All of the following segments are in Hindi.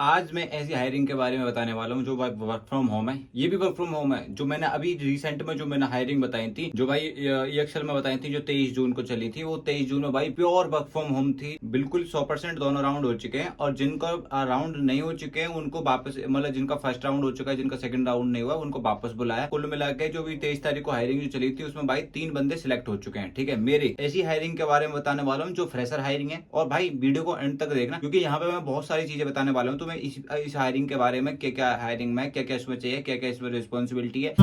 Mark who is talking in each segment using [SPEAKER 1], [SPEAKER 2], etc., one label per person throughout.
[SPEAKER 1] आज मैं ऐसी हायरिंग के बारे में बताने वाला हूँ जो वर्क फ्रॉम होम है। ये भी वर्क फ्रॉम होम है जो मैंने अभी रिसेंट में जो मैंने हायरिंग बताई थी, जो भाई EXL में बताई थी, जो 23 जून को चली थी। वो 23 जून में भाई प्योर वर्क फ्रॉम होम थी, बिल्कुल 100% दोनों राउंड हो चुके हैं। और जिनका राउंड नहीं हो चुके हैं उनको वापस, मतलब जिनका फर्स्ट राउंड हो चुका है, जिनका सेकंड राउंड नहीं हुआ, उनको वापस बुलाया। कुल मिला के जो भी 23 तारीख को हायरिंग जो चली थी उसमें भाई 3 बंदे सिलेक्ट हो चुके हैं। ठीक है, मेरे ऐसी हायरिंग के बारे में बताने वाला हूँ जो फ्रेशर हायरिंग है। और भाई वीडियो को एंड तक देखना, क्योंकि यहाँ पे मैं बहुत सारी चीजें बताने वाला हूँ। तो मैं इस हायरिंग के बारे में, क्या क्या हायरिंग में क्या क्या इसमें चाहिए, क्या क्या इसमें रिस्पॉन्सिबिलिटी है।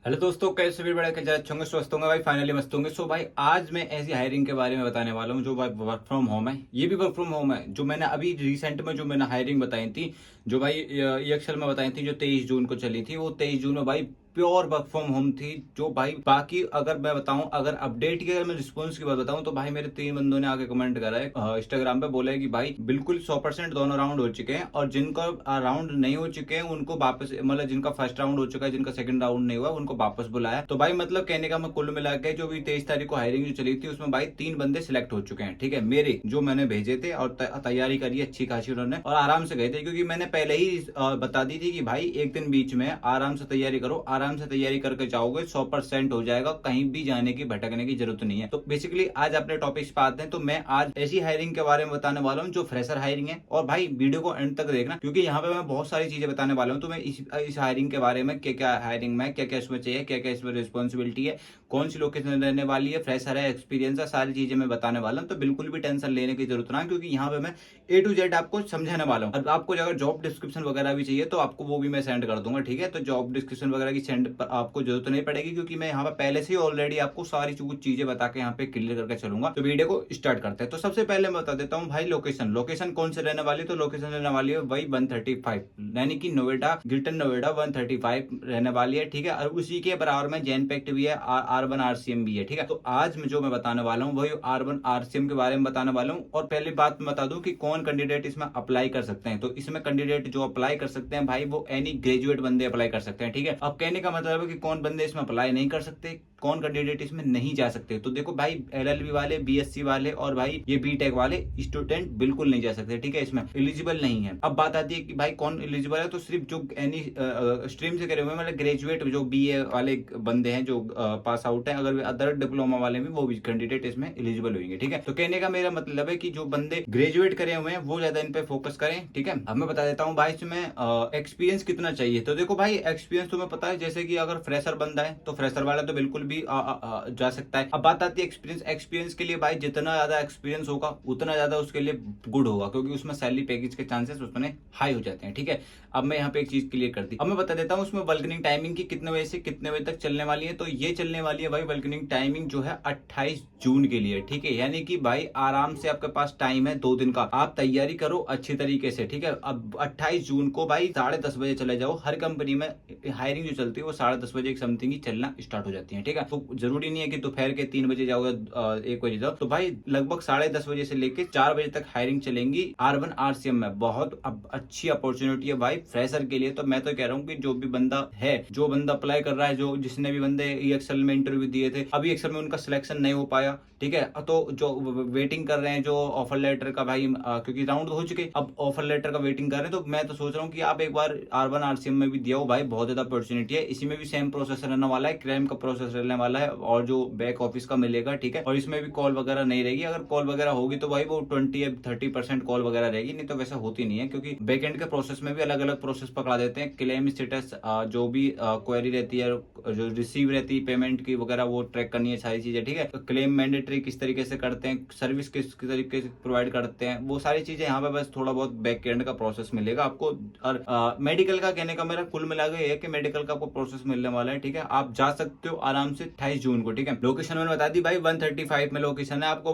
[SPEAKER 1] हेलो दोस्तों, कैसे भी बड़े अच्छे होंगे, स्वस्थ होंगे भाई, फाइनली मस्त होंगे। सो भाई आज मैं ऐसी हायरिंग के बारे में बताने वाला हूँ जो भाई वर्क फ्रॉम होम है। ये भी वर्क फ्रॉम होम है जो मैंने अभी रिसेंट में जो मैंने हायरिंग बताई थी, जो भाई EXL में बताई थी, जो 23 जून को चली थी। वो 23 जून में भाई प्योर वर्क फ्रॉम होम थी। जो भाई बाकी अगर मैं बताऊं, अगर अपडेट की, अगर मैं रिस्पॉन्स की बात बताऊं, तो भाई मेरे 3 बंदों ने आके कमेंट करा है इंस्टाग्राम पे, बोला है कि भाई बिल्कुल 100% दोनों राउंड हो चुके हैं। और जिनका राउंड नहीं हो चुके हैं उनको वापस, मतलब जिनका फर्स्ट राउंड हो चुका है, जिनका सेकंड राउंड नहीं हुआ, उनको वापस बुलाया। तो भाई मतलब कहने का मैं कुल मिला के जो भी 23 तारीख को हायरिंग जो चली थी उसमें भाई 3 बंदे सिलेक्ट हो चुके हैं। ठीक है, मेरे जो मैंने भेजे थे और तैयारी करी अच्छी खासी उन्होंने, और आराम से गए थे, क्योंकि मैंने पहले ही बता दी थी कि भाई एक दिन बीच में आराम से तैयारी करो, आराम से तैयारी करके जाओगे 100% हो जाएगा, कहीं भी जाने की, भटकने की जरूरत नहीं है। तो बेसिकली आज अपने टॉपिक्स पे आते हैं। तो मैं आज ऐसी हायरिंग के बारे में बताने वाला हूँ जो फ्रेशर हायरिंग है। और भाई वीडियो को एंड तक देखना, क्योंकि यहाँ पे मैं बहुत सारी चीजें बताने वाला हूँ। तो मैं इस हायरिंग के बारे में, क्या क्या हायरिंग में क्या क्या इसमें चाहिए, क्या क्या इसमें रिस्पॉन्सिबिलिटी है, कौन सी लोकेशन रहने वाली है, फ्रेशर है, एक्सपीरियंस है, सारी चीजें मैं बताने वाला हूँ। तो बिल्कुल भी टेंशन लेने की जरूरत ना, क्योंकि यहाँ पे मैं A to Z आपको समझाने वाला हूँ। आपको अगर जॉब डिस्क्रिप्शन वगैरह भी चाहिए तो आपको वो भी मैं सेंड कर दूंगा। ठीक है, तो जॉब डिस्क्रिप्शन वगैरह की सेंड आपको जरूरत नहीं पड़ेगी, क्योंकि मैं यहाँ पे पहले से ही ऑलरेडी आपको सारी कुछ चीजें बता के यहाँ पे क्लियर करके चलूंगा। तो वीडियो को स्टार्ट करते हैं। तो सबसे पहले मैं बता देता हूँ भाई लोकेशन कौन से रहने वाली है। तो लोकेशन रहने वाली है वही 135, यानी कि नोएडा, ग्रेटर नोएडा 135 रहने वाली है। ठीक है, और उसी के बराबर में JNPT भी है, R1 RCM भी है। ठीक है, तो आज जो मैं बताने वाला हूँ वही R1 RCM के बारे में बताने वाला हूँ। और पहली बात मैं बता दूं कि कौन कैंडिडेट इसमें अप्लाई कर सकते हैं। तो इसमें कैंडिडेट जो अप्लाई कर सकते हैं भाई, वो एनी ग्रेजुएट बंदे अप्लाई कर सकते हैं। ठीक है, अब कहने का मतलब है कि कौन बंदे इसमें अप्लाई नहीं कर सकते, कौन कैंडिडेट इसमें नहीं जा सकते। तो देखो भाई, LLB वाले, BSc वाले और भाई ये BTech वाले स्टूडेंट बिल्कुल नहीं जा सकते। ठीक है, इसमें एलिजिबल नहीं है। अब बात आती है कि भाई कौन एलिजिबल है। तो सिर्फ जो एनी स्ट्रीम से करे हुए, मतलब ग्रेजुएट जो BA वाले बंदे हैं, जो पास आउट है, अगर अदर डिप्लोमा वाले भी, वो भी कैंडिडेट इसमें एलिजिबल होंगे। ठीक है, तो कहने का मेरा मतलब है कि जो बंदे ग्रेजुएट करे हुए हैं वो ज्यादा इन पे फोकस करें। ठीक है, अब मैं बता देता हूँ भाई इसमें एक्सपीरियंस कितना चाहिए। तो देखो भाई, एक्सपीरियंस तुम्हें पता है, जैसे कि अगर फ्रेशर बंदा है तो फ्रेशर वाला तो बिल्कुल भी जा सकता है। अब बात आती है एक्सपीरियंस के लिए भाई, जितना ज्यादा एक्सपीरियंस होगा उतना ज्यादा उसके लिए गुड होगा, क्योंकि उसमें सैलरी पैकेज के चांसेस उसमें हाई हो जाते हैं। ठीक है, अब मैं यहाँ पे एक चीज क्लियर कर दी। अब मैं बता देता हूँ उसमें वर्किंग टाइमिंग की कितने बजे से कितने बजे तक चलने वाली है। तो ये चलने वाली है भाई वर्किंग टाइमिंग जो है 28 जून के लिए। ठीक है, यानी कि भाई आराम से आपके पास टाइम है 2 दिन का, आप तैयारी करो अच्छी तरीके से। ठीक है, अब 28 जून को भाई 10:30 बजे चले जाओ। हर कंपनी में हायरिंग जो चलती है वो 10:30 बजे समथिंग ही चलना स्टार्ट हो जाती है। ठीक है, तो जरूरी नहीं है कि दोपहर के 3 बजे जाओगे, 1 बजे जाओ। तो भाई लगभग 10:30 बजे से लेकर 4 बजे तक हायरिंग चलेंगी R1 RCM में। बहुत अच्छी अपॉर्चुनिटी है भाई फ्रेशर के लिए। तो मैं तो कह रहा हूँ कि जो भी बंदा है, जो बंदा अप्लाई कर रहा है, जो जिसने भी बंदे EXL में इंटरव्यू दिए थे, अभी EXL में उनका सिलेक्शन नहीं हो पाया, ठीक है, तो जो वेटिंग कर रहे हैं, जो ऑफर लेटर का भाई, क्योंकि राउंड हो चुके, अब ऑफर लेटर का वेटिंग कर रहे हैं, तो मैं तो सोच रहा हूँ कि आप एक बार R1 RCM में भी दिया हो भाई, बहुत ज्यादा अपॉर्चुनिटी है। इसी में भी सेम प्रोसेस रहने वाला है, क्रैम का प्रोसेस रहने वाला है, और जो बैक ऑफिस का मिलेगा। ठीक है, और इसमें भी कॉल वगैरह नहीं रहेगी। अगर कॉल वगैरह होगी तो भाई वो 20 या 30% कॉल वगैरह रहेगी, नहीं तो वैसा होती नहीं है, क्योंकि बैकएंड के प्रोसेस में भी अलग अलग प्रोसेस पकड़ा देते हैं। क्लेम स्टेटस, जो भी क्वेरी रहती है, जो रिसीव रहती है पेमेंट की वगैरह, वो ट्रैक करनी है सारी चीजें। ठीक है, तो क्लेम मैंडेटरी किस तरीके से करते हैं, सर्विस किस तरीके से प्रोवाइड करते हैं, वो सारी चीजें यहाँ पे बस थोड़ा बहुत बैक एंड का प्रोसेस मिलेगा आपको। और मेडिकल का कहने का मेरा कुल मिला के है कि मेडिकल का आपको प्रोसेस मिलने वाला है। ठीक है, आप जा सकते हो आराम से 28 जून को। ठीक है, लोकेशन मैंने बता दी भाई, 135 में लोकेशन है आपको।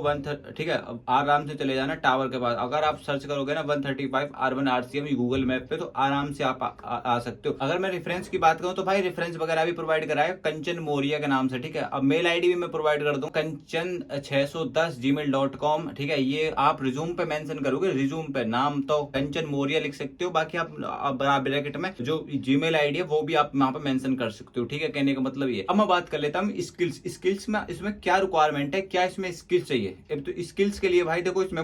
[SPEAKER 1] ठीक है, आराम से चले जाना टावर के पास। अगर आप सर्च करोगे ना 135 R1 RCM गूगल मैप पे, तो आराम से आप आ सकते हो। अगर मैं रेफरेंस की बात करूं तो भाई रेफरेंस वगैरह भी प्रोवाइड कराया कंचन मोरिया के नाम से। ठीक है, अब मेल आईडी भी मैं प्रोवाइड कर दूं, कंचन610gmail.com। ठीक है, ये आप रिज्यूम पे मेंशन करोगे, रिज्यूम पे नाम तो कंचन मोरिया लिख सकते हो, बाकी आप ब्रैकेट में जो जीमेल आईडी है वो भी आप वहां पे मेंशन कर सकते हो। ठीक है, कहने का मतलब ये। अब मैं बात कर लेता देता हूँ स्किल्स में इसमें क्या रिक्वायरमेंट है, क्या इसमें स्किल्स चाहिए। अब तो स्किल्स के लिए भाई देखो इसमें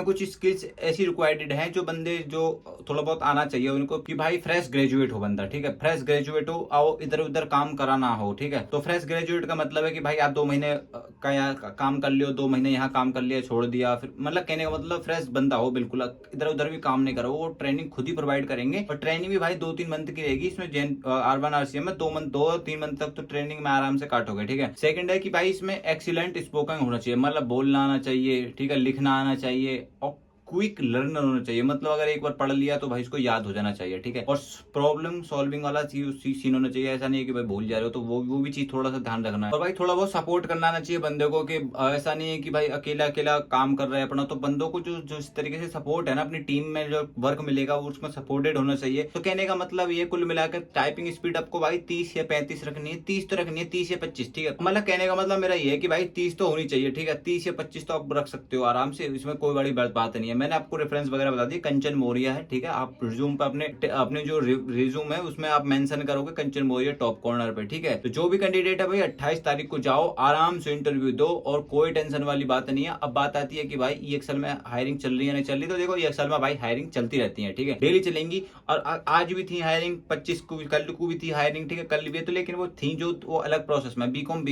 [SPEAKER 1] कुछ स्किल्स ऐसी रिक्वायर्ड है जो बंदे जो थोड़ा बहुत आना चाहिए उनको, कि भाई फ्रेश ग्रेजुएट हो बंदा, ठीक है, फ्रेश ग्रेजुएट हो, आओ इधर उधर काम कराना हो, ठीक है। तो फ्रेश ग्रेजुएट का मतलब है कि भाई आप 2 महीने का यहाँ काम कर लियो, 2 महीने यहाँ काम कर लिया छोड़ दिया, फिर मतलब कहने का मतलब फ्रेश बंदा हो, बिल्कुल इधर उधर भी काम नहीं करो। वो ट्रेनिंग खुद ही प्रोवाइड करेंगे और ट्रेनिंग भी भाई 2-3 मंथ की रहेगी। इसमें R1 RCM में 2-3 मंथ तक तो ट्रेनिंग में आराम से काटोगे, ठीक है। सेकंड है कि भाई इसमें एक्सीलेंट स्पोकन होना चाहिए, मतलब बोलना आना चाहिए, ठीक है, लिखना आना चाहिए और क्विक लर्नर होना चाहिए, मतलब अगर एक बार पढ़ लिया तो भाई इसको याद हो जाना चाहिए, ठीक है। और प्रॉब्लम सॉल्विंग वाला सीन होना चाहिए, ऐसा नहीं है कि भाई भूल जा रहे हो, तो वो भी चीज थोड़ा सा ध्यान रखना है। और भाई थोड़ा बहुत सपोर्ट करना आना चाहिए बंदे को, कि ऐसा नहीं है कि भाई अकेला अकेला काम कर रहा है अपना, तो बंदों को जो इस तरीके से सपोर्ट है ना अपनी टीम में जो वर्क मिलेगा वो उसमें सपोर्टेड होना चाहिए। तो कहने का मतलब ये कुल मिलाकर टाइपिंग स्पीड आपको भाई 30 या 35 रखनी है, 30 तो रखनी है, 30 या 25, ठीक है। मतलब कहने का मतलब मेरा ये है कि भाई 30 तो होनी चाहिए, ठीक है, 30 या 25 तो आप रख सकते हो आराम से, इसमें कोई बड़ी बात नहीं है। मैंने आपको रेफरेंस वगैरह बता दी, कंचन मौर्य है, ठीक है। आप रिज्यूम पे अपने जो रिज्यूम है उसमें आप मेंशन करोगे कंचन मौर्य टॉप कॉर्नर पे, ठीक है। तो जो भी कैंडिडेट है भाई 28 तारीख को जाओ, आराम से इंटरव्यू दो और कोई टेंशन वाली बात नहीं है। अब बात आती है कि भाई EXL में हायरिंग चल रही है नहीं चल रही, तो देखो EXL में भाई हायरिंग चलती रहती है, ठीक है, डेली चलेंगी। और आज भी थी हायरिंग, 25 को कल को भी थी हायरिंग, ठीक है, कल भी है, तो लेकिन वो थी जो वो अलग प्रोसेस में बीकॉम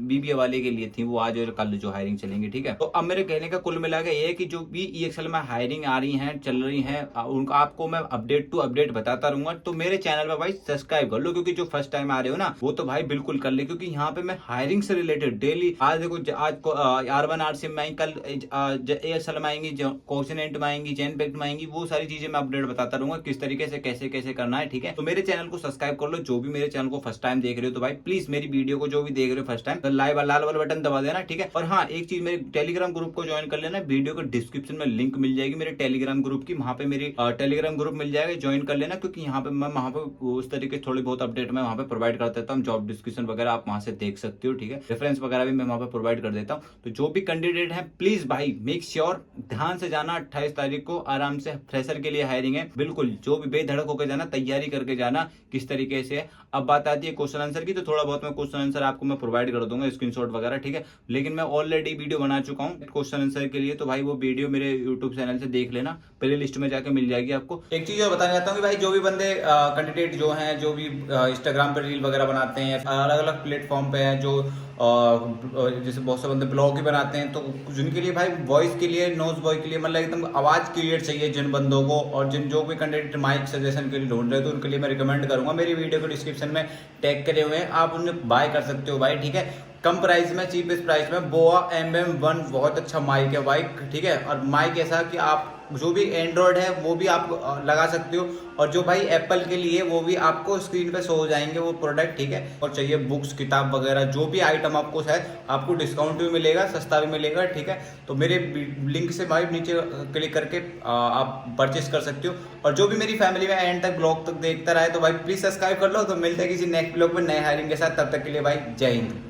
[SPEAKER 1] BBA वाले के लिए थी, वो आज और कल जो हायरिंग चलेंगी, ठीक है। तो अब मेरे कहने का कुल मिला के ये है कि जो भी EXL में हायरिंग आ रही है चल रही है उनका आपको मैं अपडेट टू अपडेट बताता रहूंगा। तो मेरे चैनल पर भाई सब्सक्राइब कर लो, क्योंकि जो फर्स्ट टाइम आ रहे हो ना वो तो भाई बिल्कुल कर ले, क्योंकि यहाँ पे मैं हायरिंग से रिलेटेड डेली, आज देखो आज को R1 RCM में आएंगी, कल EXL में आएंगी, कोशिनेंट में आएंगी, जेनपेक्ट में आएंगी, वो सारी चीजें मैं अपडेट बताता रहूंगा किस तरीके से कैसे कैसे करना है, ठीक है। तो मेरे चैनल को सब्सक्राइब कर लो, जो भी मेरे चैनल को फर्स्ट टाइम देख रहे हो, तो भाई प्लीज मेरी वीडियो को जो भी देख रहे हो फर्स्ट टाइम, तो लाल वाला बटन दबा देना, ठीक है। और हाँ एक चीज, मेरे टेलीग्राम ग्रुप को ज्वाइन कर लेना, वीडियो को डिस्क्रिप्शन में लिंक मिल जाएगी मेरे टेलीग्राम ग्रुप की, वहां पे मेरी टेलीग्राम ग्रुप मिल जाएगा, ज्वाइन कर लेना, क्योंकि यहाँ पे मैं वहां पे उस तरीके थोड़ी बहुत अपडेट मैं वहां पे प्रोवाइड कर देता हूँ, जॉब डिस्क्रिप्शन वगैरह आप वहां से देख सकते हो, ठीक है, रेफरेंस वगैरह भी मैं वहां पे प्रोवाइड कर देता हूँ। तो जो भी कैंडिडेट है प्लीज भाई मेक श्योर ध्यान से जाना, 28 तारीख को आराम से फ्रेशर के लिए हायरिंग है, बिल्कुल जो भी बेधड़क होकर जाना, तैयारी करके जाना किस तरीके से है। अब बात आती है क्वेश्चन आंसर की, तो थोड़ा बहुत मैं क्वेश्चन आंसर आपको मैं प्रोवाइड कर दूंगा, स्क्रीनशॉट वगैरह, ठीक है, लेकिन मैं ऑलरेडी वीडियो बना चुका हूँ क्वेश्चन आंसर के लिए, तो भाई वो वीडियो मेरे यूट्यूब चैनल से देख लेना, प्ले लिस्ट में जाकर मिल जाएगी आपको। एक चीज और बताना चाहता हूँ कि भाई जो भी बंदे कैंडिडेट जो हैं, जो भी इंस्टाग्राम पर रील वगैरह बनाते हैं, अलग अलग प्लेटफॉर्म पे हैं, जो जैसे बहुत से बंदे ब्लॉग भी बनाते हैं, तो जिनके लिए भाई वॉइस के लिए, नोज वॉइस के लिए, मतलब एकदम आवाज क्लियर चाहिए जिन बंदों को, और जिन जो भी कैंडिडेट माइक सजेशन के लिए ढूंढ रहे हो, तो उनके लिए मैं रिकमेंड करूंगा, मेरी वीडियो को डिस्क्रिप्शन में टैग करे हुए हैं, आप उन्हें बाय कर सकते हो भाई, ठीक है, कम प्राइस में, चीपेस्ट प्राइस में। बोआ MM1 बहुत अच्छा माइक है भाई, ठीक है, और माइक ऐसा कि आप जो भी एंड्रॉयड है वो भी आप लगा सकते हो, और जो भाई एप्पल के लिए वो भी आपको स्क्रीन पे शो हो जाएंगे वो प्रोडक्ट, ठीक है। और चाहिए बुक्स किताब वगैरह जो भी आइटम आपको है, आपको डिस्काउंट भी मिलेगा, सस्ता भी मिलेगा, ठीक है। तो मेरे लिंक से भाई नीचे क्लिक करके आप परचेस कर सकते हो। और जो भी मेरी फैमिली में एंड तक ब्लॉग तक देखता रहे, तो भाई प्लीज सब्सक्राइब कर लो। तो मिलते हैं किसी नेक्स्ट ब्लॉग में नए हायरिंग के साथ, तब तक के लिए भाई जय हिंद।